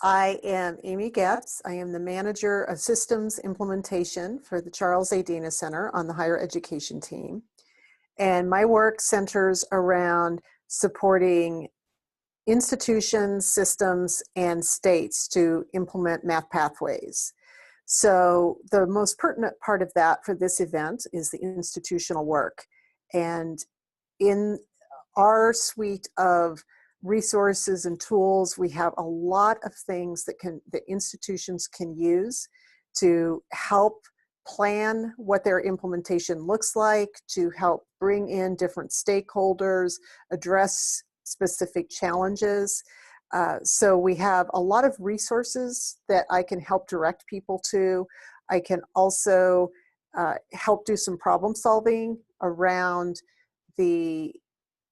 I am Amy Getz. I am the Manager of Systems Implementation for the Charles A. Dana Center on the Higher Education team. And my work centers around supporting institutions, systems, and states to implement math pathways. So the most pertinent part of that for this event is the institutional work. And in our suite of resources and tools, we have a lot of things that institutions can use to help plan what their implementation looks like, to help bring in different stakeholders, address specific challenges. So we have a lot of resources that I can help direct people to. I can also help do some problem solving around the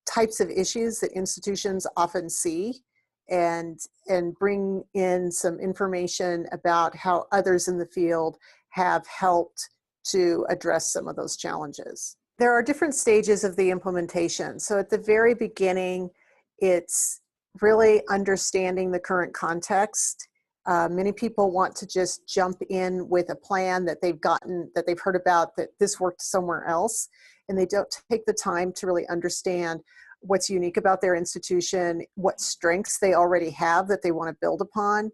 types of issues that institutions often see and bring in some information about how others in the field have helped to address some of those challenges. There are different stages of the implementation. So at the very beginning, it's really understanding the current context. Many people want to just jump in with a plan that they've heard about, that this worked somewhere else, and they don't take the time to really understand what's unique about their institution, what strengths they already have that they want to build upon,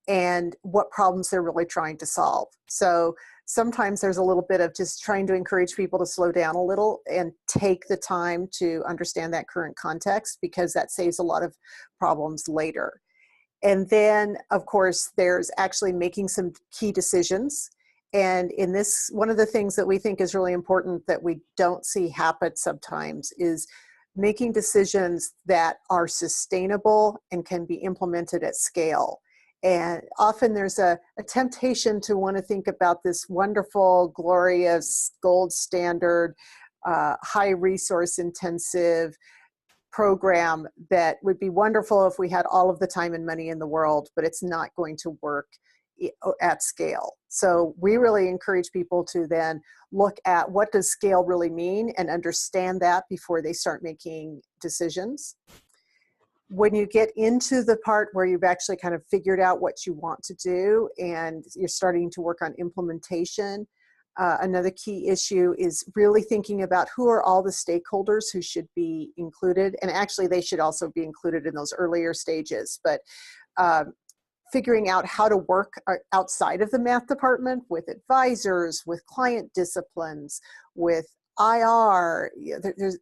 and what problems they're really trying to solve. So sometimes there's a little bit of just trying to encourage people to slow down a little and take the time to understand that current context, because that saves a lot of problems later. And then, of course, there's actually making some key decisions. And in this, one of the things that we think is really important that we don't see happen sometimes is making decisions that are sustainable and can be implemented at scale. And often there's a temptation to want to think about this wonderful, glorious, gold standard, high resource intensive program that would be wonderful if we had all of the time and money in the world, but it's not going to work at scale. So we really encourage people to then look at what does scale really mean and understand that before they start making decisions. When you get into the part where you've actually kind of figured out what you want to do and you're starting to work on implementation, another key issue is really thinking about who are all the stakeholders who should be included. And actually, they should also be included in those earlier stages. But figuring out how to work outside of the math department with advisors, with client disciplines, with IR.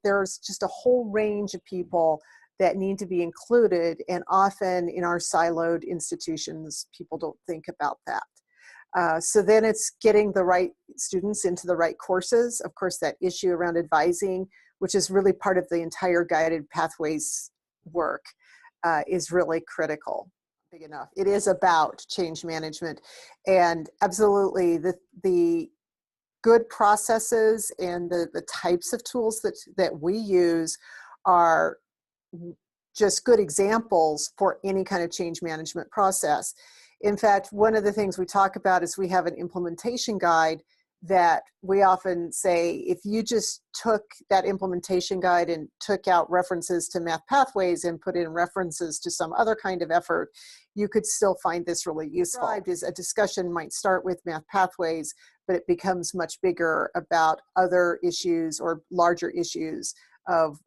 There's just a whole range of people that need to be included. And often in our siloed institutions, people don't think about that. So then it's getting the right students into the right courses. Of course, that issue around advising, which is really part of the entire guided pathways work, is really critical. Big enough. It is about change management, and absolutely the good processes and the types of tools that we use are just good examples for any kind of change management process. In fact, one of the things we talk about is we have an implementation guide that we often say, if you just took that implementation guide and took out references to math pathways and put in references to some other kind of effort, you could still find this really useful. Is a discussion might start with math pathways, but it becomes much bigger about other issues or larger issues of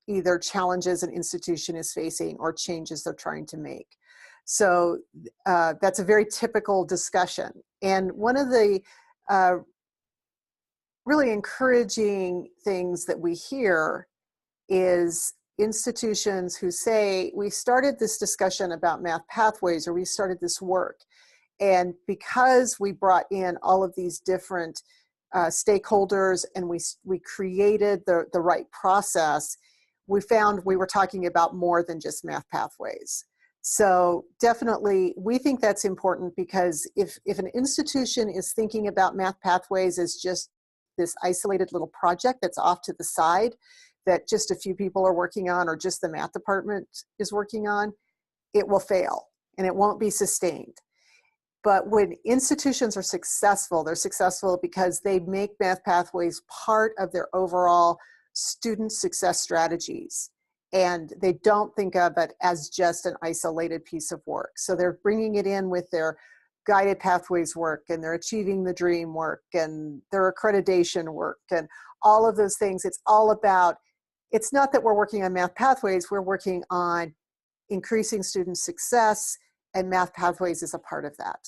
either challenges an institution is facing or changes they're trying to make. So that's a very typical discussion. And one of the really encouraging things that we hear is institutions who say, we started this discussion about math pathways, or we started this work, and because we brought in all of these different stakeholders and we created the right process, we found we were talking about more than just math pathways. So definitely, we think that's important, because if an institution is thinking about math pathways as just this isolated little project that's off to the side, that just a few people are working on, or just the math department is working on, it will fail and it won't be sustained. But when institutions are successful, they're successful because they make math pathways part of their overall student success strategies. and they don't think of it as just an isolated piece of work. So they're bringing it in with their guided pathways work and their achieving the dream work and their accreditation work and all of those things. It's all about, it's not that we're working on math pathways, we're working on increasing student success, and math pathways is a part of that.